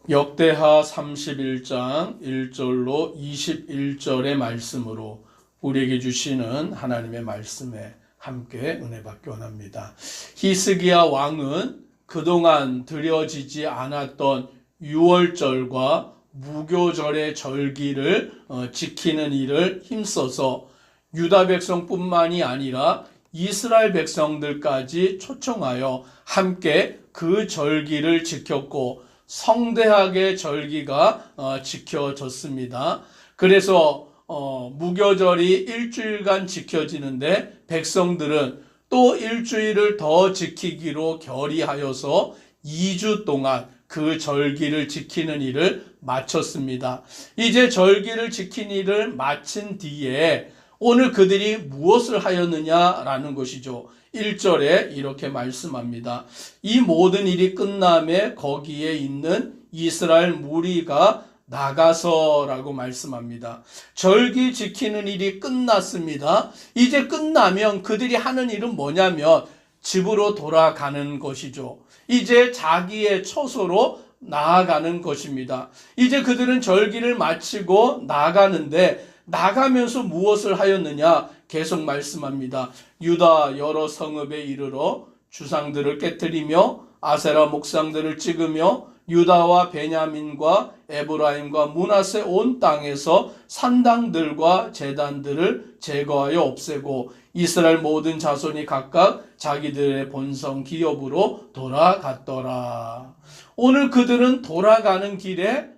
역대하 31장 1절로 21절의 말씀으로 우리에게 주시는 하나님의 말씀에 함께 은혜 받기 원합니다. 히스기야 왕은 그동안 드려지지 않았던 유월절과 무교절의 절기를 지키는 일을 힘써서 유다 백성뿐만이 아니라 이스라엘 백성들까지 초청하여 함께 그 절기를 지켰고 성대하게 절기가 지켜졌습니다. 그래서 무교절이 일주일간 지켜지는데 백성들은 또 일주일을 더 지키기로 결의하여서 2주 동안 그 절기를 지키는 일을 마쳤습니다. 이제 절기를 지킨 일을 마친 뒤에 오늘 그들이 무엇을 하였느냐라는 것이죠. 1절에 이렇게 말씀합니다. 이 모든 일이 끝남에 거기에 있는 이스라엘 무리가 나가서라고 말씀합니다. 절기 지키는 일이 끝났습니다. 이제 끝나면 그들이 하는 일은 뭐냐면 집으로 돌아가는 것이죠. 이제 자기의 처소로 나아가는 것입니다. 이제 그들은 절기를 마치고 나가는데 나가면서 무엇을 하였느냐? 계속 말씀합니다. 유다 여러 성읍에 이르러 주상들을 깨뜨리며 아세라 목상들을 찍으며 유다와 베냐민과 에브라임과 므낫세 온 땅에서 산당들과 제단들을 제거하여 없애고 이스라엘 모든 자손이 각각 자기들의 본성 기업으로 돌아갔더라. 오늘 그들은 돌아가는 길에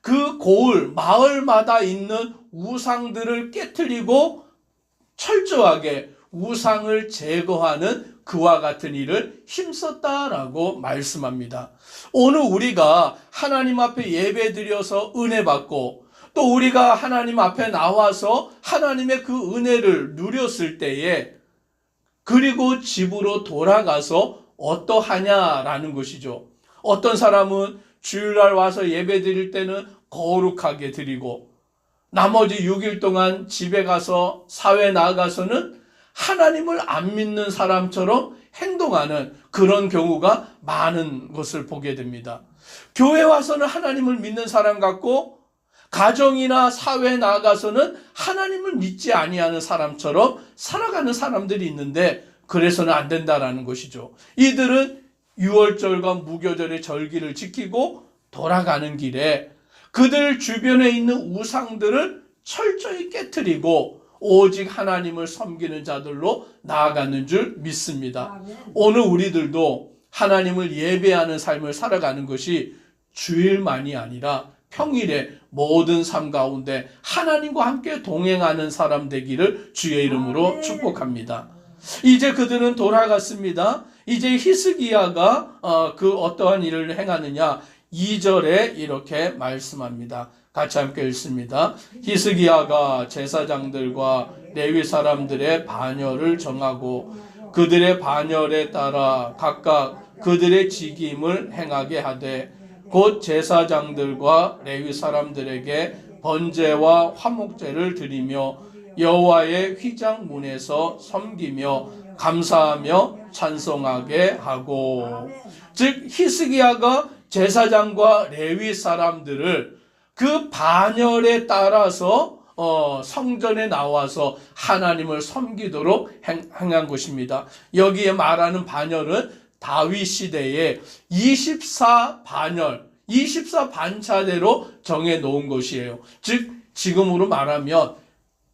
그 고을 마을마다 있는 우상들을 깨트리고 철저하게 우상을 제거하는 그와 같은 일을 힘썼다라고 말씀합니다. 오늘 우리가 하나님 앞에 예배드려서 은혜 받고 또 우리가 하나님 앞에 나와서 하나님의 그 은혜를 누렸을 때에 그리고 집으로 돌아가서 어떠하냐라는 것이죠. 어떤 사람은 주일날 와서 예배드릴 때는 거룩하게 드리고 나머지 6일 동안 집에 가서 사회 나가서는 하나님을 안 믿는 사람처럼 행동하는 그런 경우가 많은 것을 보게 됩니다. 교회 와서는 하나님을 믿는 사람 같고 가정이나 사회에 나가서는 하나님을 믿지 아니하는 사람처럼 살아가는 사람들이 있는데 그래서는 안 된다라는 것이죠. 이들은 유월절과 무교절의 절기를 지키고 돌아가는 길에 그들 주변에 있는 우상들을 철저히 깨트리고 오직 하나님을 섬기는 자들로 나아가는 줄 믿습니다. 오늘 우리들도 하나님을 예배하는 삶을 살아가는 것이 주일만이 아니라 평일에 모든 삶 가운데 하나님과 함께 동행하는 사람 되기를 주의 이름으로 축복합니다. 이제 그들은 돌아갔습니다. 이제 히스기야가 그 어떠한 일을 행하느냐 2절에 이렇게 말씀합니다. 같이 함께 읽습니다. 히스기야가 제사장들과 레위 사람들의 반열을 정하고 그들의 반열에 따라 각각 그들의 직임을 행하게 하되 곧 제사장들과 레위 사람들에게 번제와 화목제를 드리며 여호와의 휘장 문에서 섬기며 감사하며 찬송하게 하고 즉 히스기야가 제사장과 레위 사람들을 그 반열에 따라서 성전에 나와서 하나님을 섬기도록 행한 것입니다. 여기에 말하는 반열은 다윗 시대에 24반열, 24반차대로 정해 놓은 것이에요. 즉 지금으로 말하면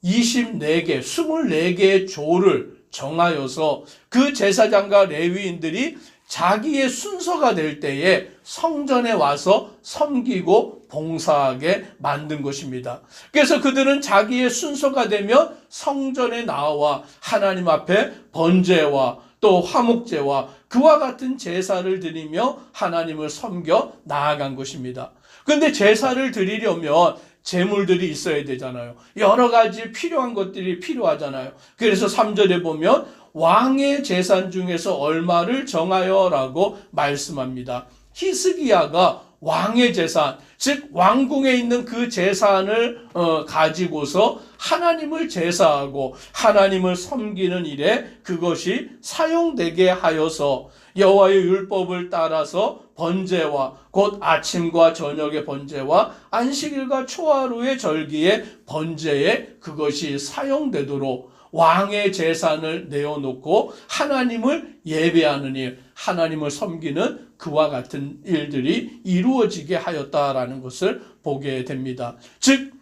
24개, 24개의 조를 정하여서 그 제사장과 레위인들이 자기의 순서가 될 때에 성전에 와서 섬기고 봉사하게 만든 것입니다. 그래서 그들은 자기의 순서가 되면 성전에 나와 하나님 앞에 번제와 또 화목제와 그와 같은 제사를 드리며 하나님을 섬겨 나아간 것입니다. 그런데 제사를 드리려면 제물들이 있어야 되잖아요. 여러 가지 필요한 것들이 필요하잖아요. 그래서 3절에 보면 왕의 재산 중에서 얼마를 정하여라고 말씀합니다. 히스기야가 왕의 재산, 즉 왕궁에 있는 그 재산을 가지고서 하나님을 제사하고 하나님을 섬기는 일에 그것이 사용되게 하여서 여호와의 율법을 따라서 번제와 곧 아침과 저녁의 번제와 안식일과 초하루의 절기의 번제에 그것이 사용되도록 왕의 재산을 내어놓고 하나님을 예배하는 일, 하나님을 섬기는 그와 같은 일들이 이루어지게 하였다라는 것을 보게 됩니다. 즉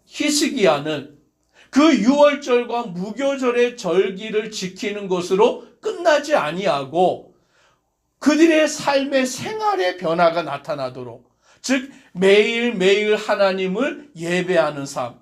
히스기야는 그 유월절과 무교절의 절기를 지키는 것으로 끝나지 아니하고 그들의 삶의 생활의 변화가 나타나도록, 즉 매일매일 하나님을 예배하는 삶,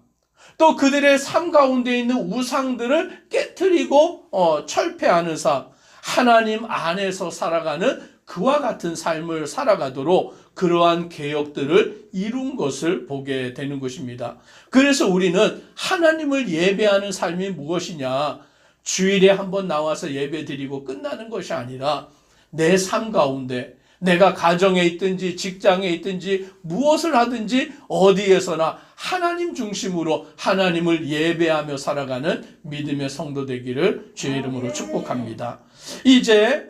또 그들의 삶 가운데 있는 우상들을 깨트리고 철폐하는 삶, 하나님 안에서 살아가는 그와 같은 삶을 살아가도록 그러한 개혁들을 이룬 것을 보게 되는 것입니다. 그래서 우리는 하나님을 예배하는 삶이 무엇이냐? 주일에 한번 나와서 예배드리고 끝나는 것이 아니라 내 삶 가운데 내가 가정에 있든지 직장에 있든지 무엇을 하든지 어디에서나 하나님 중심으로 하나님을 예배하며 살아가는 믿음의 성도 되기를 주의 이름으로 축복합니다. 이제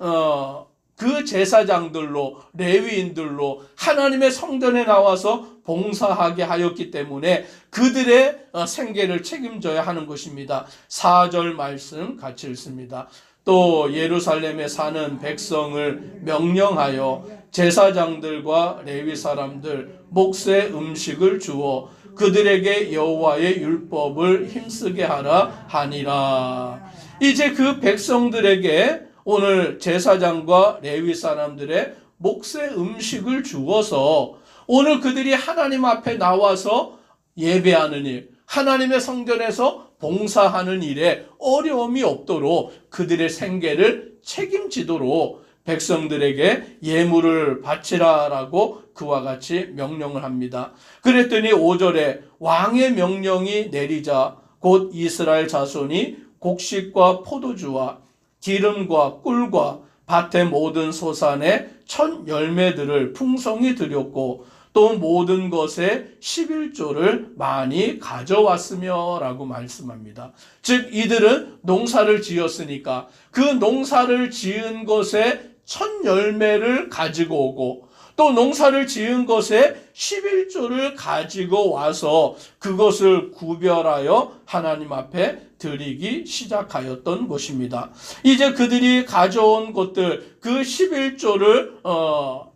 그 제사장들로 레위인들로 하나님의 성전에 나와서 봉사하게 하였기 때문에 그들의 생계를 책임져야 하는 것입니다. 4절 말씀 같이 읽습니다. 또 예루살렘에 사는 백성을 명령하여 제사장들과 레위 사람들 몫의 음식을 주어 그들에게 여호와의 율법을 힘쓰게 하라 하니라. 이제 그 백성들에게 오늘 제사장과 레위 사람들의 몫의 음식을 주어서 오늘 그들이 하나님 앞에 나와서 예배하는 일, 하나님의 성전에서 봉사하는 일에 어려움이 없도록 그들의 생계를 책임지도록 백성들에게 예물을 바치라라고 그와 같이 명령을 합니다. 그랬더니 5절에 왕의 명령이 내리자 곧 이스라엘 자손이 곡식과 포도주와 기름과 꿀과 밭의 모든 소산의 첫 열매들을 풍성히 드렸고 또 모든 것에 11조를 많이 가져왔으며 라고 말씀합니다. 즉 이들은 농사를 지었으니까 그 농사를 지은 것에 첫 열매를 가지고 오고 또 농사를 지은 것에 11조를 가지고 와서 그것을 구별하여 하나님 앞에 드리기 시작하였던 것입니다. 이제 그들이 가져온 것들 그 11조를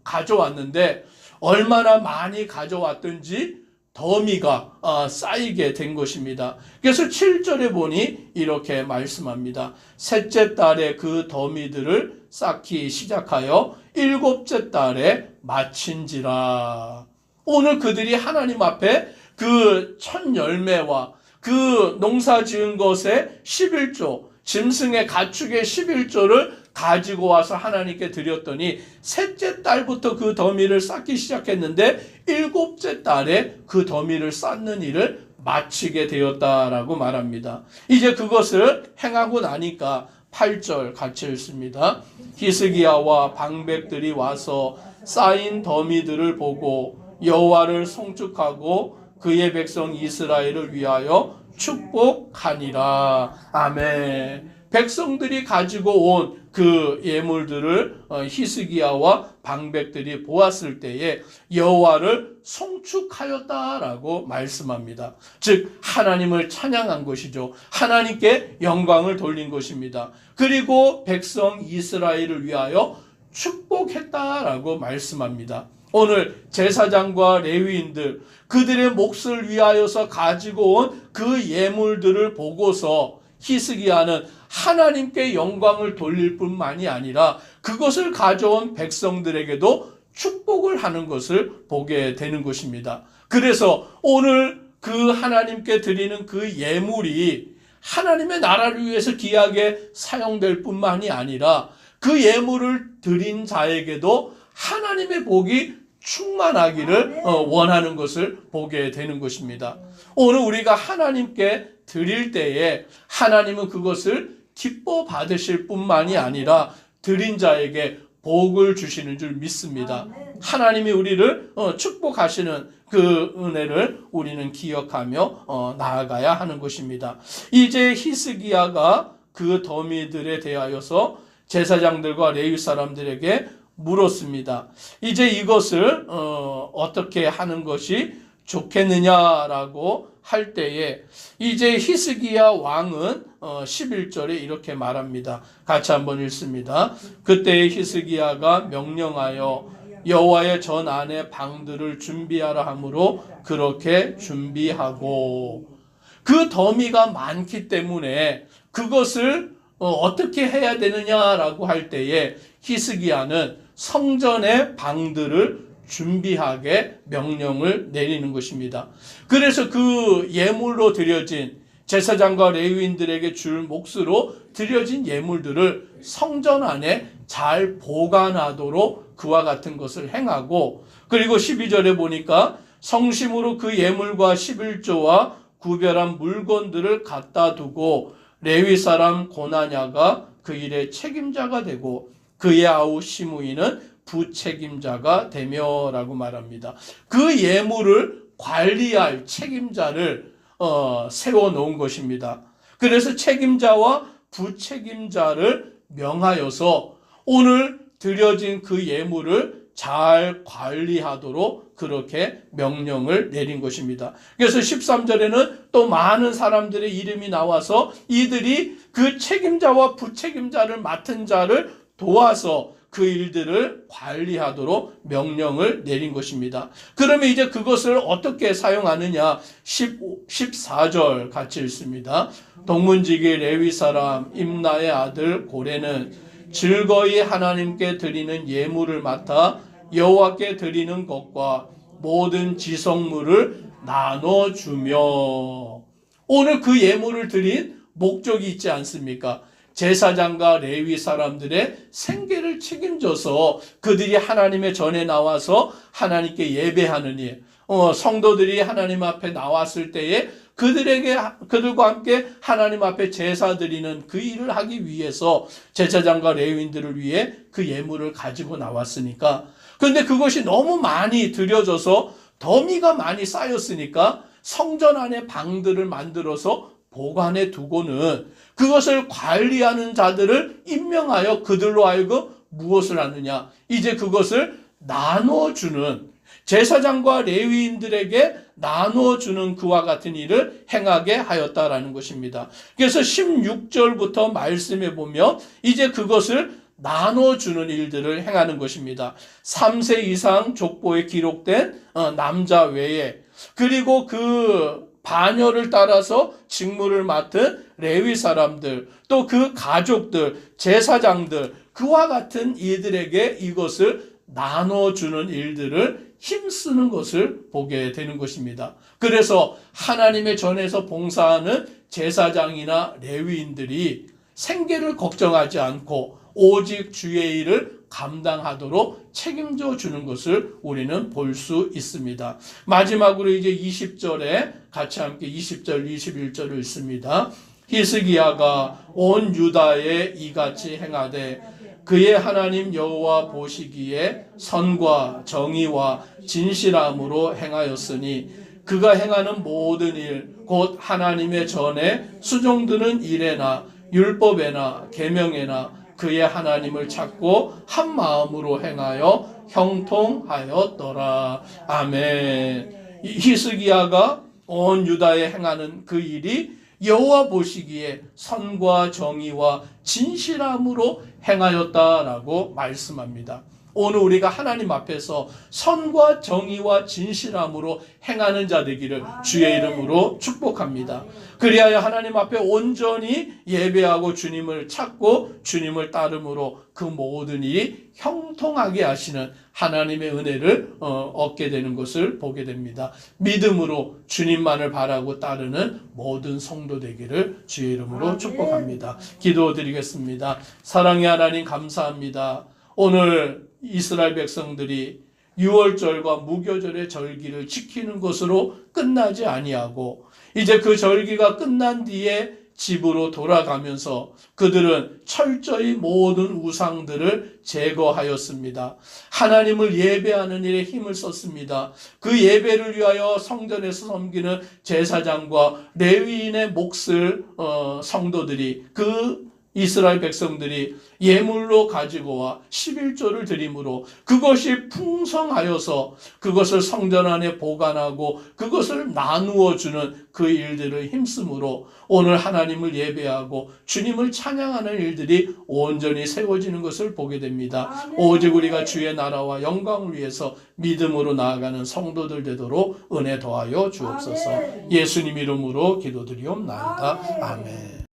가져왔는데 얼마나 많이 가져왔든지 더미가 쌓이게 된 것입니다. 그래서 7절에 보니 이렇게 말씀합니다. 셋째 달에 그 더미들을 쌓기 시작하여 일곱째 달에 마친지라. 오늘 그들이 하나님 앞에 그 첫 열매와 그 농사 지은 것의 11조, 짐승의 가축의 11조를 가지고 와서 하나님께 드렸더니 셋째 달부터 그 더미를 쌓기 시작했는데 일곱째 달에 그 더미를 쌓는 일을 마치게 되었다라고 말합니다. 이제 그것을 행하고 나니까 8절 같이 읽습니다. 히스기야와 방백들이 와서 쌓인 더미들을 보고 여호와를 송축하고 그의 백성 이스라엘을 위하여 축복하니라. 아멘. 백성들이 가지고 온 그 예물들을 히스기야와 방백들이 보았을 때에 여호와를 송축하였다라고 말씀합니다. 즉 하나님을 찬양한 것이죠. 하나님께 영광을 돌린 것입니다. 그리고 백성 이스라엘을 위하여 축복했다라고 말씀합니다. 오늘 제사장과 레위인들 그들의 몫을 위하여서 가지고 온 그 예물들을 보고서 히스기야는 하나님께 영광을 돌릴 뿐만이 아니라 그것을 가져온 백성들에게도 축복을 하는 것을 보게 되는 것입니다. 그래서 오늘 그 하나님께 드리는 그 예물이 하나님의 나라를 위해서 귀하게 사용될 뿐만이 아니라 그 예물을 드린 자에게도 하나님의 복이 충만하기를 원하는 것을 보게 되는 것입니다. 오늘 우리가 하나님께 드릴 때에 하나님은 그것을 기뻐 받으실 뿐만이 아니라 드린 자에게 복을 주시는 줄 믿습니다. 하나님이 우리를 축복하시는 그 은혜를 우리는 기억하며 나아가야 하는 것입니다. 이제 히스기야가 그 더미들에 대하여서 제사장들과 레위 사람들에게 물었습니다. 이제 이것을 어떻게 하는 것이 좋겠느냐라고 할 때에 이제 히스기야 왕은 11절에 이렇게 말합니다. 같이 한번 읽습니다. 그때 히스기야가 명령하여 여호와의 전 안에 방들을 준비하라 하므로 그렇게 준비하고, 그 더미가 많기 때문에 그것을 어떻게 해야 되느냐라고 할 때에 히스기야는 성전의 방들을 준비하게 명령을 내리는 것입니다. 그래서 그 예물로 드려진, 제사장과 레위인들에게 줄 몫으로 드려진 예물들을 성전 안에 잘 보관하도록 그와 같은 것을 행하고, 그리고 12절에 보니까 성심으로 그 예물과 11조와 구별한 물건들을 갖다 두고 레위 사람 고나냐가 그 일의 책임자가 되고 그의 아우 시므이는 부책임자가 되며라고 말합니다. 그 예물을 관리할 책임자를 세워놓은 것입니다. 그래서 책임자와 부책임자를 명하여서 오늘 드려진 그 예물을 잘 관리하도록 그렇게 명령을 내린 것입니다. 그래서 13절에는 또 많은 사람들의 이름이 나와서 이들이 그 책임자와 부책임자를 맡은 자를 도와서 그 일들을 관리하도록 명령을 내린 것입니다. 그러면 이제 그것을 어떻게 사용하느냐? 14절 같이 읽습니다. 동문지기 레위 사람 임나의 아들 고레는 즐거이 하나님께 드리는 예물을 맡아 여호와께 드리는 것과 모든 지성물을 나눠주며, 오늘 그 예물을 드린 목적이 있지 않습니까? 제사장과 레위 사람들의 생계를 책임져서 그들이 하나님의 전에 나와서 하나님께 예배하는 일, 성도들이 하나님 앞에 나왔을 때에 그들과 함께 하나님 앞에 제사 드리는 그 일을 하기 위해서 제사장과 레위인들을 위해 그 예물을 가지고 나왔으니까, 그런데 그것이 너무 많이 드려져서 더미가 많이 쌓였으니까 성전 안에 방들을 만들어서 보관해 두고는 그것을 관리하는 자들을 임명하여 그들로 하여금 무엇을 하느냐? 이제 그것을 나눠주는, 제사장과 레위인들에게 나눠주는 그와 같은 일을 행하게 하였다라는 것입니다. 그래서 16절부터 말씀해 보면 이제 그것을 나눠주는 일들을 행하는 것입니다. 3세 이상 족보에 기록된 남자 외에, 그리고 그 반열을 따라서 직무를 맡은 레위 사람들, 또 그 가족들, 제사장들, 그와 같은 이들에게 이것을 나눠주는 일들을 힘쓰는 것을 보게 되는 것입니다. 그래서 하나님의 전에서 봉사하는 제사장이나 레위인들이 생계를 걱정하지 않고 오직 주의 일을 감당하도록 책임져 주는 것을 우리는 볼 수 있습니다. 마지막으로 이제 20절에 같이 함께 20절, 21절을 읽습니다. 히스기야가 온 유다에 이같이 행하되 그의 하나님 여호와 보시기에 선과 정의와 진실함으로 행하였으니 그가 행하는 모든 일 곧 하나님의 전에 수종드는 일에나 율법에나 계명에나 그의 하나님을 찾고 한 마음으로 행하여 형통하였더라. 아멘. 히스기야가 온 유다에 행하는 그 일이 여호와 보시기에 선과 정의와 진실함으로 행하였다라고 말씀합니다. 오늘 우리가 하나님 앞에서 선과 정의와 진실함으로 행하는 자 되기를 주의 이름으로 축복합니다. 그리하여 하나님 앞에 온전히 예배하고 주님을 찾고 주님을 따름으로 그 모든 일이 형통하게 하시는 하나님의 은혜를 얻게 되는 것을 보게 됩니다. 믿음으로 주님만을 바라고 따르는 모든 성도 되기를 주의 이름으로 축복합니다. 기도드리겠습니다. 사랑의 하나님 감사합니다. 오늘 이스라엘 백성들이 유월절과 무교절의 절기를 지키는 것으로 끝나지 아니하고 이제 그 절기가 끝난 뒤에 집으로 돌아가면서 그들은 철저히 모든 우상들을 제거하였습니다. 하나님을 예배하는 일에 힘을 썼습니다. 그 예배를 위하여 성전에서 섬기는 제사장과 레위인의 몫을 성도들이 그 이스라엘 백성들이 예물로 가지고 와 11조를 드림으로 그것이 풍성하여서 그것을 성전 안에 보관하고 그것을 나누어 주는 그 일들을 힘쓰므로 오늘 하나님을 예배하고 주님을 찬양하는 일들이 온전히 세워지는 것을 보게 됩니다. 아멘. 오직 우리가 주의 나라와 영광을 위해서 믿음으로 나아가는 성도들 되도록 은혜 더하여 주옵소서. 아멘. 예수님 이름으로 기도드리옵나이다. 아멘. 아멘.